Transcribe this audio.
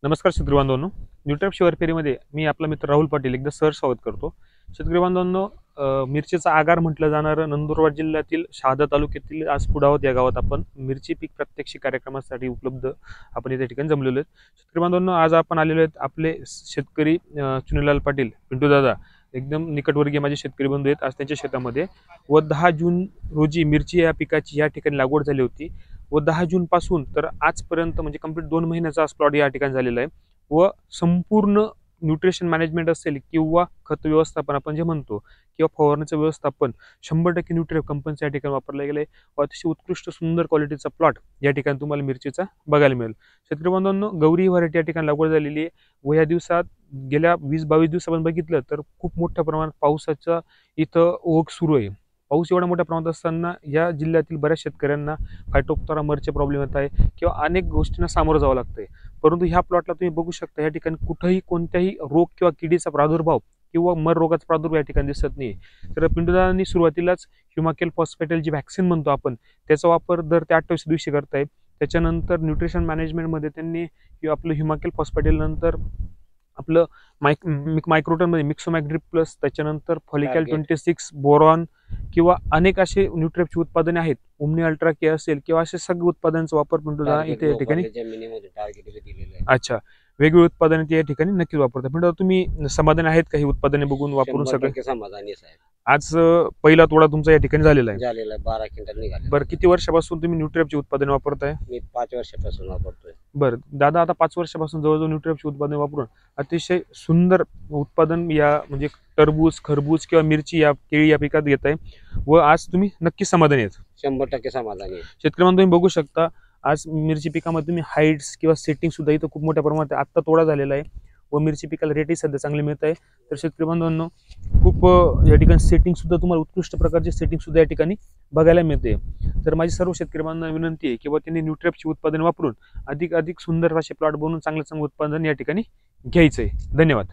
नमस्कार शेतकरी बांधवांनो, न्यूट्रॅप शिवार फेरीमध्ये मी आपला मित्र राहुल पाटील एकदा सहर्ष स्वागत करतो. शेतकरी बांधवांनो, मिरचीचा आगार म्हटलं जाणारं नंदुरबार जिल्ह्यातील शहादा तालुक्यातील आज पुढावत या गावात आपण मिरची पीक प्रात्यक्षिक कार्यक्रमासाठी उपलब्ध आपण या ठिकाणी जमलेलो आहेत. शेतकरी बांधवांनो, आज आपण आलेलो आहेत आपले शेतकरी चुनीलाल पाटील पिंटू दादा एकदम निकटवर्गीय माझे शेतकरी बंधू आहेत. आज त्यांच्या शेतामध्ये व 10 जून रोजी मिरची या पिकाची या ठिकाणी लागवड झाली होती व 10 जून पासून तर आजपर्यंत म्हणजे कंप्लीट 2 महिन्याचा प्लॉट या ठिकाणी झालेला आहे व संपूर्ण न्यूट्रिशन मॅनेजमेंट असेल किंवा खत व्यवस्थापन आपण जे म्हणतो किंवा फवारणीचं व्यवस्थापन 100% न्यूट्रिएंट कंपनीच्या या ठिकाणी वापरलं गेलं आहे व अतिशय उत्कृष्ट सुंदर क्वालिटीचा प्लॉट या ठिकाणी तुम्हाला मिरचीचा बघायला मिळेल. शेतकरी बांधवांनो, गौरी व्हरायटी या ठिकाणी लागवड झालेली आहे व या दिवसात गेल्या 20-22 दिवस आपण बघितलं तर खूप मोठ्या प्रमाणात पावसाचा इथं ओघ सुरू आहे. पाऊस एवढ्या मोठ्या प्रमाणात असताना या जिल्ह्यातील बऱ्याच शेतकऱ्यांना फायटोप्थोरा मरचे प्रॉब्लेम येत आहे किंवा अनेक गोष्टींना सामोरं जावं लागतंय. परंतु ह्या प्लॉटला तुम्ही बघू शकता या ठिकाणी कुठेही कोणत्याही रोग किंवा किडीचा प्रादुर्भाव किंवा मर रोगाचा प्रादुर्भाव या ठिकाणी दिसत नाही. तर पिंटूदादांनी सुरुवातीलाच ह्युमाकेल फॉस्फेटल जी व्हॅक्सिन म्हणतो आपण त्याचा वापर दर ते 28 दिवशी करतायत. त्याच्यानंतर न्यूट्रिशन मॅनेजमेंटमध्ये त्यांनी आपलं ह्युमाकेल फॉस्फेटल नंतर आपलं मायक्रोटनमध्ये मिक्सोमॅग्ड्रिप प्लस त्याच्यानंतर फॉलिकॅल 26 बोरॉन किंवा अनेक असे न्यूट्रिएंटची उत्पादने आहेत. ओमनी अल्ट्रा के असेल किंवा असे सगळे उत्पादनांचा वापर पिंटूदा इथे या ठिकाणी अच्छा वेगवेगळी उत्पादने ते या ठिकाणी नक्कीच वापरतात. पण तुम्ही समाधानी आहेत का ही उत्पादने बघून वापरून? सगळे समाधानी साहेब. आज पहिला तोडा तुमचा या ठिकाणी झालेला आहे. 12 क्विंटल निघाले. बरं, किती वर्षापासून तुम्ही न्यूट्रिएंटची उत्पादने वापरताय? मी 5 वर्षापासून वापरतोय. बरं दादा, आता 5 वर्षापासून जवळजवळ न्यूट्रिएंटची उत्पादने वापरून अतिशय सुंदर उत्पादन या म्हणजे टरबूज, खरबूज किंवा मिरची या केळी या पिकात घेत आहे व आज तुम्ही नक्की समाधानी आहेत? 100% समाधानी आहे. शेतकरी तुम्ही बघू शकता आज मिरची पिकामध्ये तुम्ही हाईट्स किंवा सेटिंग सुद्धा इथं खूप मोठ्या प्रमाणात आत्ता तोडा झालेला आहे व मिरची पिकाला रेटही सध्या चांगले मिळत आहे. तर शेतकरी बांधवांनो, खूप या ठिकाणी सेटिंग सुद्धा तुम्हाला उत्कृष्ट प्रकारचे सेटिंग सुद्धा या ठिकाणी बघायला मिळते. तर माझी सर्व शेतकरी बांधवांना विनंती आहे की त्यांनी न्यूट्रिएंटची उत्पादने वापरून अधिक सुंदर असे प्लॉट बनवून चांगलं उत्पादन या ठिकाणी घ्यायचंय. धन्यवाद.